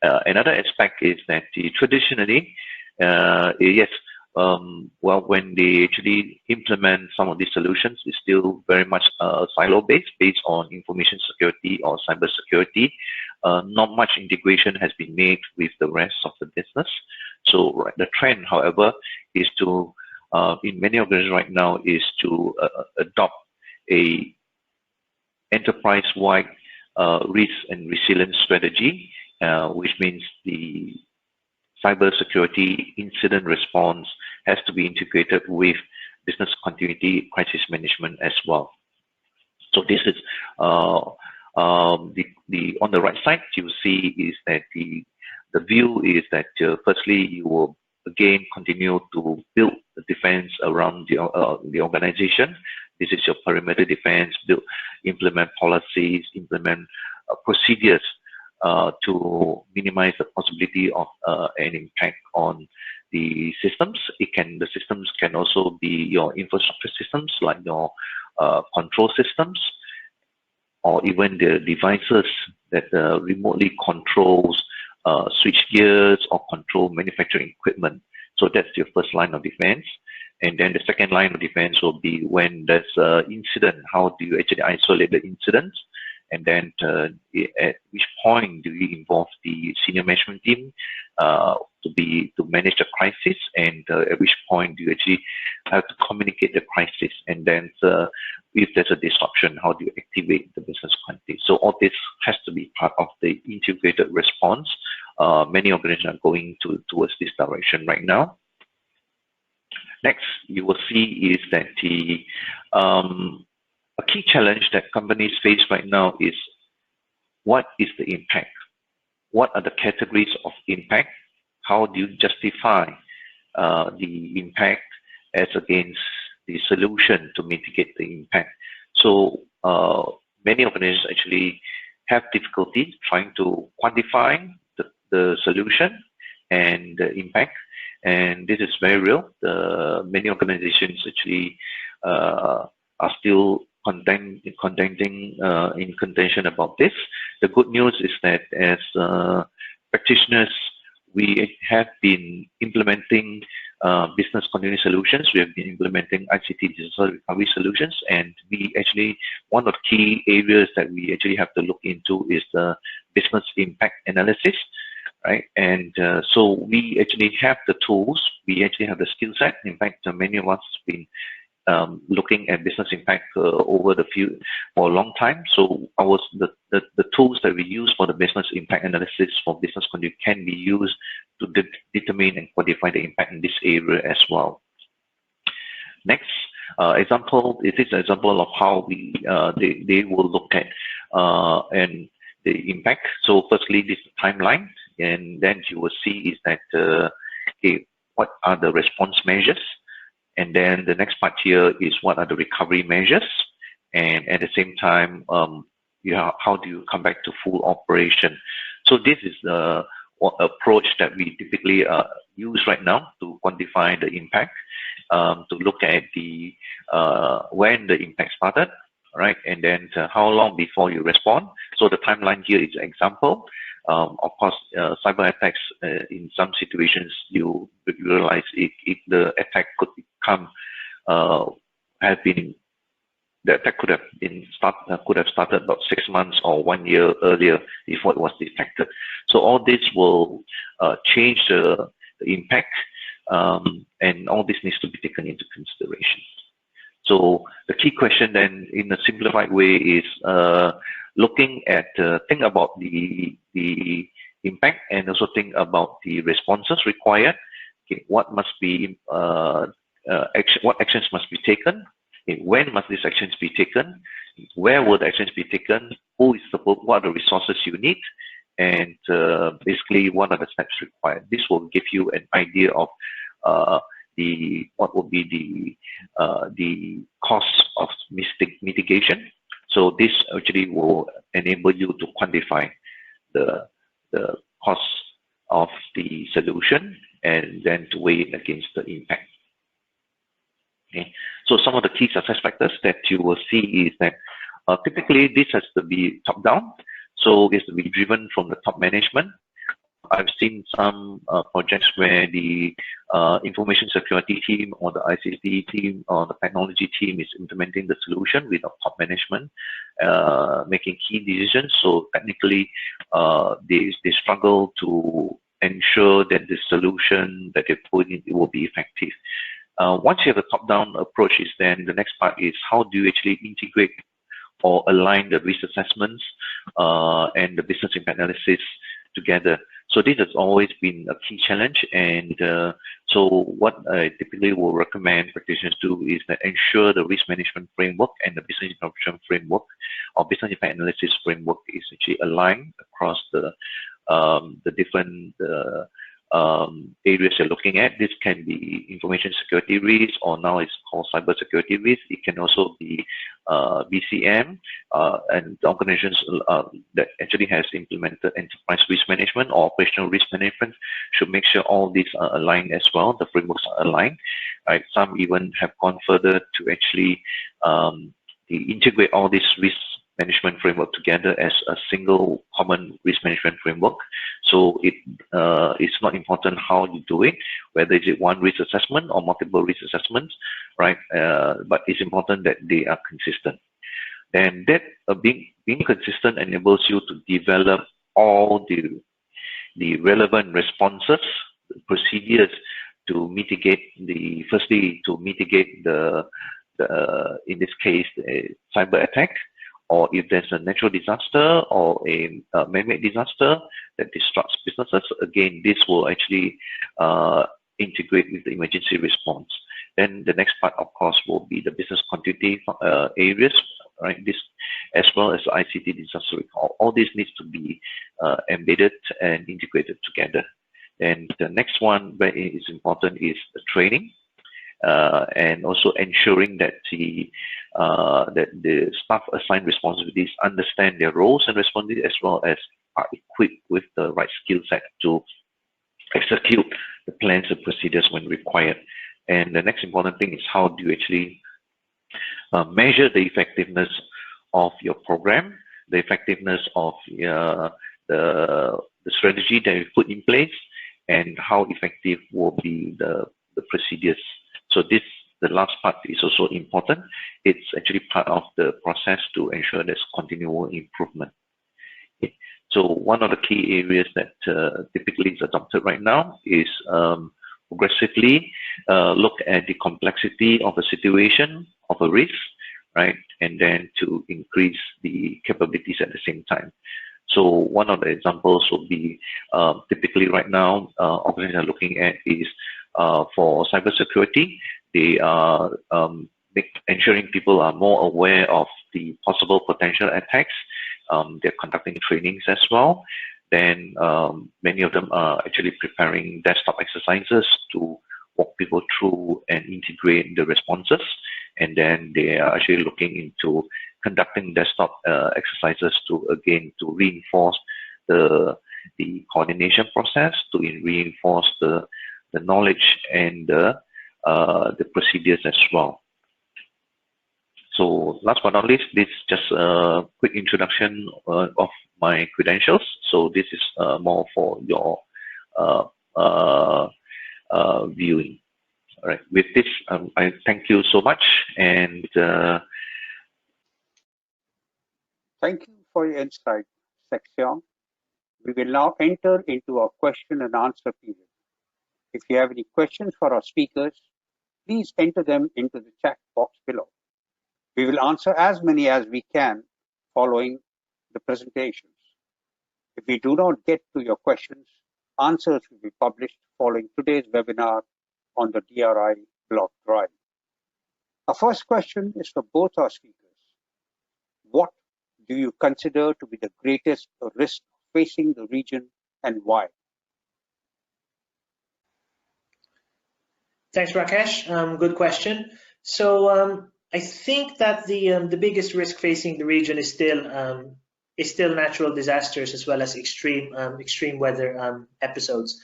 Another aspect is that traditionally, yes, well, when they actually implement some of these solutions, it's still very much silo-based, based on information security or cyber security. Not much integration has been made with the rest of the business. So the trend, however, is to, in many organizations right now, is to adopt a enterprise-wide risk and resilience strategy, which means the cybersecurity incident response has to be integrated with business continuity crisis management as well. So this is on the right side, you see is that the view is that firstly, you will again continue to build the defense around the organization. This is your perimeter defense, implement policies, implement procedures to minimize the possibility of an impact on the systems. The systems can also be your infrastructure systems, like your control systems, or even the devices that remotely controls switch gears or control manufacturing equipment. So that's your first line of defense. And then the second line of defense will be when there's an incident, how do you actually isolate the incident? And then at which point do you involve the senior management team to manage the crisis? And at which point do you actually have to communicate the crisis? And then if there's a disruption, how do you activate the business continuity? So all this has to be part of the integrated response. Many organizations are going towards this direction right now. Next, you will see is that a key challenge that companies face right now is what is the impact? What are the categories of impact? How do you justify the impact as against the solution to mitigate the impact? So many organizations actually have difficulty trying to quantify the solution and the impact. And this is very real. Many organizations actually are still in contention about this. The good news is that as practitioners, we have been implementing business continuity solutions. We have been implementing ICT disaster recovery solutions, and we actually, one of the key areas that we actually have to look into is the business impact analysis. Right, and so we actually have the tools. We actually have the skill set. In fact, many of us have been looking at business impact for a long time. So the tools that we use for the business impact analysis for business continuity can be used to determine and quantify the impact in this area as well. Next example, it is an example of how they will look at and the impact. So firstly, this timeline. And then you will see is that, okay, what are the response measures? And then the next part here is what are the recovery measures? And at the same time, how do you come back to full operation? So this is the approach that we typically use right now to quantify the impact, to look at the when the impact started, right? And then how long before you respond. So the timeline here is an example. Of course, cyber attacks, in some situations, you realize if the attack could come, the attack could have started about 6 months or 1 year earlier before it was detected. So all this will change the impact, and all this needs to be taken into consideration. So the key question then, in a simplified way, is looking at think about the impact, and also think about the responses required. Okay, what must be what actions must be taken? Okay, when must these actions be taken? Where will the actions be taken? What are the resources you need? And basically, what are the steps required? This will give you an idea of what would be the cost of mitigation. So this actually will enable you to quantify the cost of the solution and then to weigh it against the impact. Okay. So some of the key success factors that you will see is that typically this has to be top-down. So it's to be driven from the top management. I've seen some projects where the information security team or the ICT team or the technology team is implementing the solution without top management making key decisions. So technically, they struggle to ensure that the solution that they put in will be effective. Once you have a top-down approach, then the next part is how do you actually integrate or align the risk assessments and the business impact analysis together. So this has always been a key challenge, and so what I typically will recommend practitioners do is that ensure the risk management framework and the business interruption framework or business impact analysis framework is actually aligned across the different areas you're looking at. This can be information security risk, or now it's called cyber security risk. It can also be BCM, and the organizations that actually has implemented enterprise risk management or operational risk management should make sure all these are aligned as well. The frameworks are aligned. Right? Some even have gone further to actually integrate all these risk management framework together as a single common risk management framework. So it's not important how you do it, whether it's one risk assessment or multiple risk assessments, right? But it's important that they are consistent. And that being consistent enables you to develop all the relevant responses, procedures to mitigate firstly to mitigate the in this case a cyber attack, or if there's a natural disaster or a man-made disaster that disrupts businesses. Again, this will actually integrate with the emergency response. Then the next part, of course, will be the business continuity areas, right? This, as well as ICT disaster recall. All this needs to be embedded and integrated together. And the next one that is important is the training. And also ensuring that the staff assigned responsibilities understand their roles and responsibilities, as well as are equipped with the right skill set to execute the plans and procedures when required. And the next important thing is how do you actually measure the effectiveness of your program, the effectiveness of the strategy that you put in place, and how effective will be the procedures. So this, the last part is also important. It's actually part of the process to ensure there's continual improvement. Okay. So one of the key areas that typically is adopted right now is progressively look at the complexity of a situation, of a risk, right? And then to increase the capabilities at the same time. So one of the examples will be typically right now, organizations are looking at is for cybersecurity. They are ensuring people are more aware of the possible potential attacks. They're conducting trainings as well. Then many of them are actually preparing desktop exercises to walk people through and integrate the responses. And then they are actually looking into conducting desktop exercises to reinforce the coordination process, to reinforce the knowledge and the procedures as well. So last but not least, this is just a quick introduction of my credentials. So this is more for your viewing. All right. With this, I thank you so much, and thank you for your insight, Seong. We will now enter into our question and answer period. If you have any questions for our speakers, please enter them into the chat box below. We will answer as many as we can following the presentations. If we do not get to your questions, answers will be published following today's webinar on the DRI blog drive. Our first question is for both our speakers. What do you consider to be the greatest risk facing the region, and why? Thanks, Rakesh. Good question. So I think that the biggest risk facing the region is still natural disasters, as well as extreme weather episodes.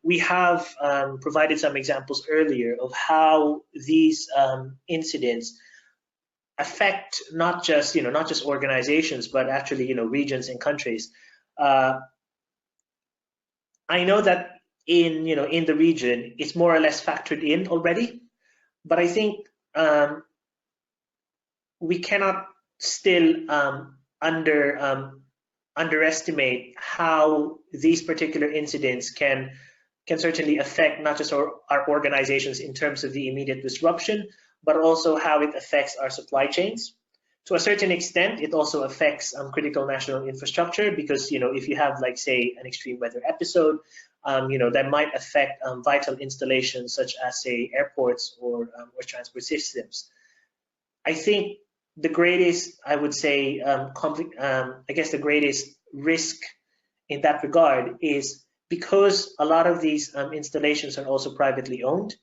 We have provided some examples earlier of how these incidents affect not just organizations, but actually regions and countries. I know that in the region, it's more or less factored in already, but I think we cannot still underestimate how these particular incidents can certainly affect not just our organizations in terms of the immediate disruption, but also how it affects our supply chains. To a certain extent, it also affects critical national infrastructure because, if you have, like, say, an extreme weather episode, that might affect vital installations such as, say, airports or transport systems. I think the greatest, I would say, I guess the greatest risk in that regard is because a lot of these installations are also privately owned.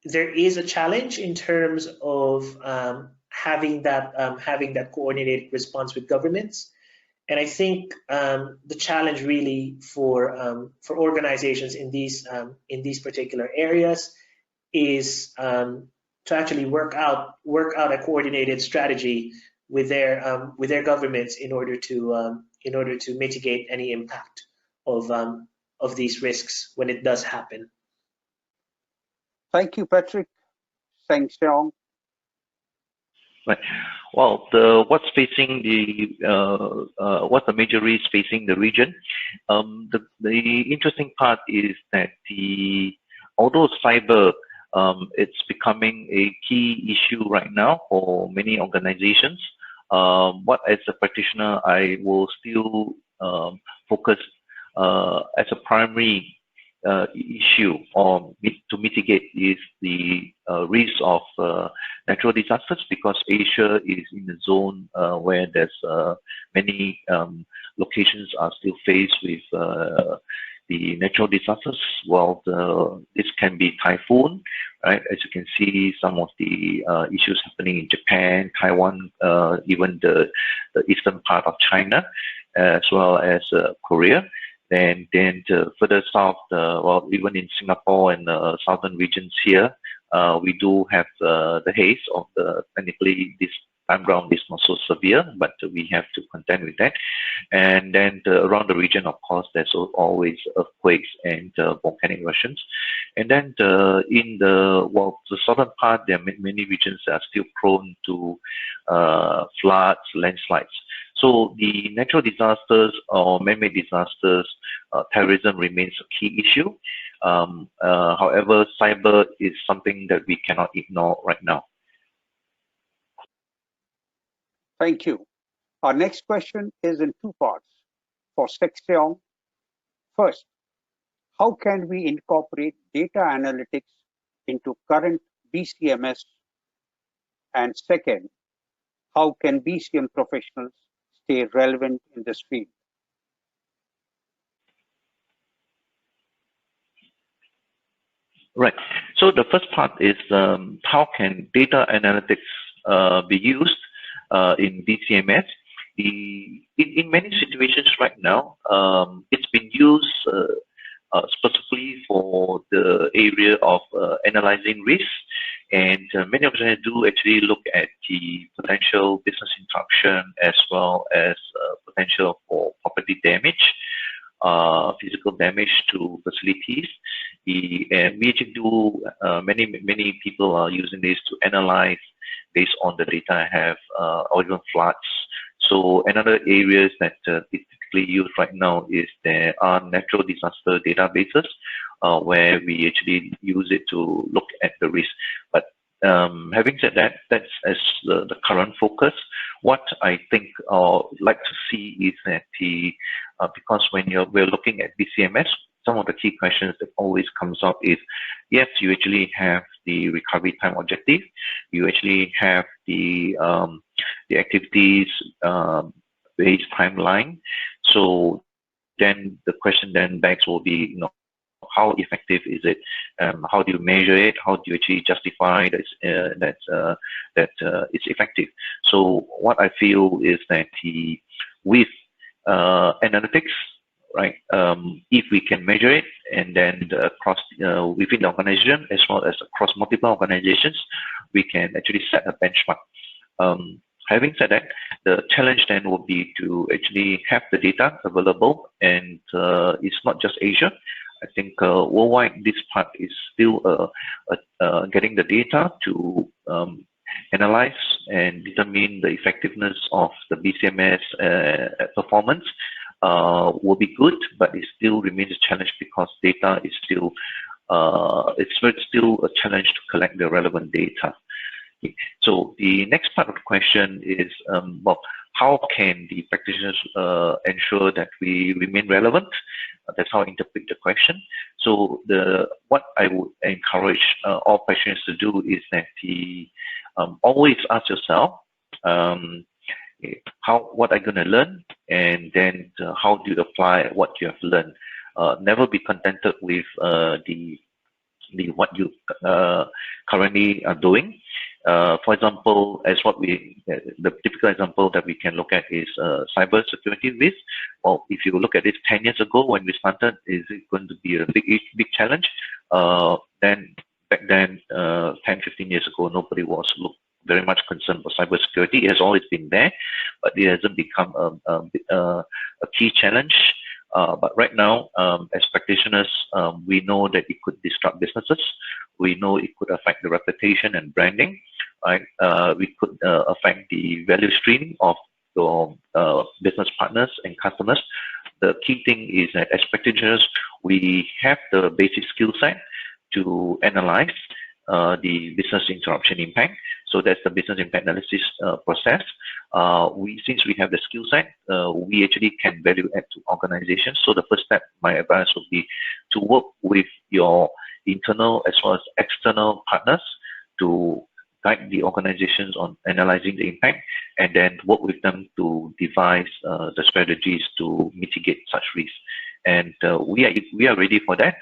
There is a challenge in terms of having that coordinated response with governments, and I think the challenge really for organizations in these particular areas is to actually work out a coordinated strategy with their governments in order to mitigate any impact of these risks when it does happen. Thank you, Patrick. Seong. Right. Well, what's facing what's the major risk facing the region? The interesting part is that although cyber it's becoming a key issue right now for many organizations. What as a practitioner I will still focus as a primary issue or to mitigate is the risk of natural disasters, because Asia is in a zone where there's many locations are still faced with the natural disasters. Well, this can be typhoon, right? As you can see, some of the issues happening in Japan, Taiwan, even the eastern part of China, as well as Korea. And then further south, well, even in Singapore and southern regions here, we do have the haze of technically this time round is not so severe, but we have to contend with that. And then around the region, of course, there's always earthquakes and volcanic eruptions. And then in the southern part, there are many regions that are still prone to floods, landslides. So the natural disasters or man-made disasters, terrorism remains a key issue. However, cyber is something that we cannot ignore right now. Thank you. Our next question is in two parts for Seong. First, how can we incorporate data analytics into current BCMS? And second, how can BCM professionals stay relevant in this field? Right. So the first part is how can data analytics be used in BCMS? In many situations right now, it's been used specifically for the area of analyzing risk, and many of them do actually look at the potential business interruption as well as potential for property damage, physical damage to facilities. And we actually do, many people are using this to analyze based on the data I have, or even floods. So another areas that is typically used right now is there are natural disaster databases where we actually use it to look at the risk. But having said that, that's as the current focus. What I think or like to see is that because when we're looking at BCMS, some of the key questions that always comes up is, yes, you actually have the recovery time objective, you actually have the activities based timeline. So then the question then begs will be, how effective is it? How do you measure it? How do you actually justify that it's effective? So what I feel is that with analytics, right? If we can measure it, and then across within the organization as well as across multiple organizations, we can actually set a benchmark. Having said that, The challenge then will be to actually have the data available, and it's not just Asia. I think worldwide, this part is still getting the data to analyze and determine the effectiveness of the BCMS performance will be good, but it still remains a challenge because data is still it's still a challenge to collect the relevant data. Okay. So the next part of the question is, well, how can the practitioners ensure that we remain relevant? That's how I interpret the question. So what I would encourage all practitioners to do is that always ask yourself, what are you going to learn, and then how do you apply what you have learned. Never be contented with what you currently are doing. For example, the typical example that we can look at is cyber security risk. Well, if you look at it 10 years ago when we started, is it going to be a big challenge? Then back then, 10, 15 years ago, nobody was very much concerned about cybersecurity. It has always been there, but it hasn't become a key challenge. But right now, as practitioners, we know that it could disrupt businesses. We know it could affect the reputation and branding. Right? We could affect the value stream of your business partners and customers. The key thing is that as practitioners, we have the basic skill set to analyze the business interruption impact. So that's the business impact analysis process. Since we have the skill set, we actually can value add to organizations. So the first step, my advice would be to work with your internal as well as external partners to guide the organizations on analyzing the impact, and then work with them to devise the strategies to mitigate such risks. And we are ready for that.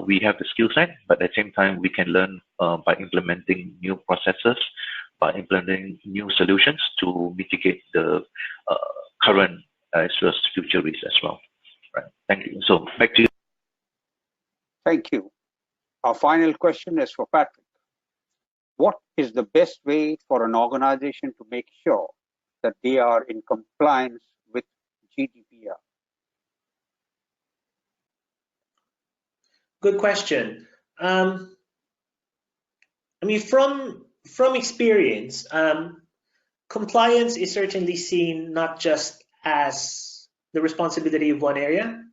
We have the skill set, but at the same time, we can learn by implementing new processes, by implementing new solutions to mitigate the current as well as future risks as well. Right. Thank you. So back to you. Thank you. Our final question is for Patrick. What is the best way for an organization to make sure that they are in compliance with GDPR? Good question. I mean, from experience, compliance is certainly seen not just as the responsibility of one area.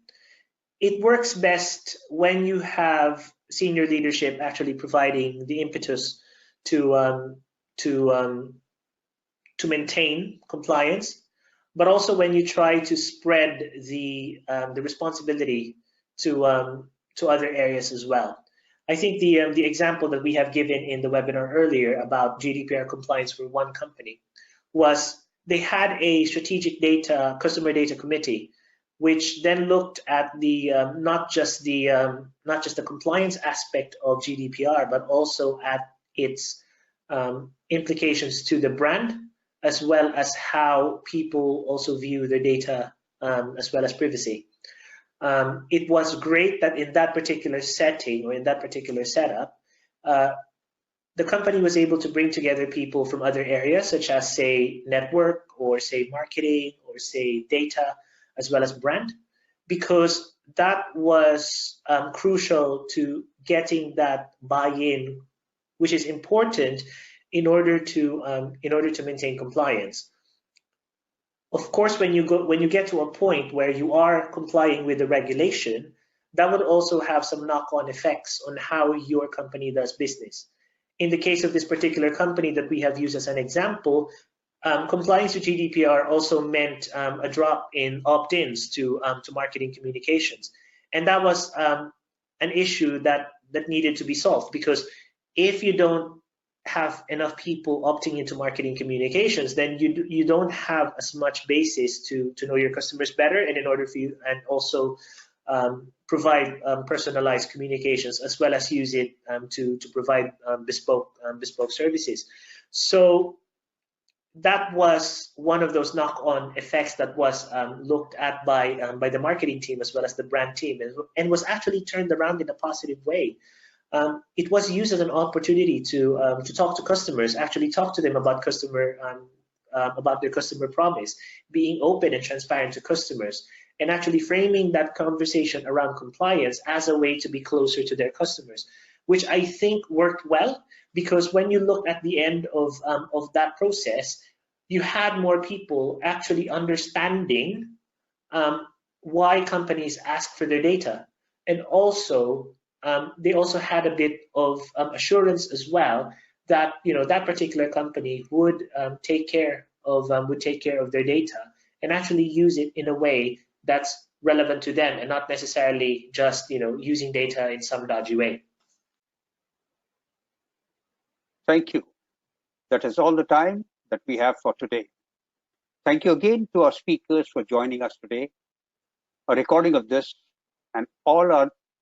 It works best when you have senior leadership actually providing the impetus to maintain compliance, but also when you try to spread the responsibility to other areas as well. I think the example that we have given in the webinar earlier about GDPR compliance for one company was they had a strategic customer data committee, which then looked at the not just the compliance aspect of GDPR, but also at its implications to the brand, as well as how people also view their data, as well as privacy. It was great that in that particular setting or in that particular setup, the company was able to bring together people from other areas, such as, say, network, or say marketing, or say data, as well as brand, because that was crucial to getting that buy-in, which is important in order to maintain compliance. Of course, when you get to a point where you are complying with the regulation, that would also have some knock-on effects on how your company does business. In the case of this particular company that we have used as an example, compliance with GDPR also meant a drop in opt-ins to marketing communications, and that was an issue that needed to be solved, because if you don't have enough people opting into marketing communications, then you don't have as much basis to know your customers better, and in order for you, and also provide personalized communications, as well as use it to provide bespoke services. So that was one of those knock-on effects that was looked at by the marketing team as well as the brand team, and was actually turned around in a positive way. It was used as an opportunity to talk to customers, actually talk to them about customer their customer promise, being open and transparent to customers, and actually framing that conversation around compliance as a way to be closer to their customers, which I think worked well, because when you look at the end of that process, you had more people actually understanding why companies ask for their data, and also they also had a bit of assurance as well that that particular company would take care of their data and actually use it in a way that's relevant to them and not necessarily just using data in some dodgy way. Thank you. That is all the time that we have for today. Thank you again to our speakers for joining us today. A recording of this and all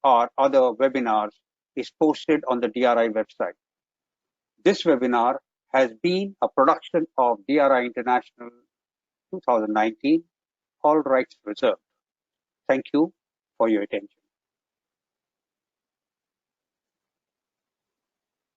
our other webinars is posted on the DRI website. This webinar has been a production of DRI International 2019, all rights reserved. Thank you for your attention.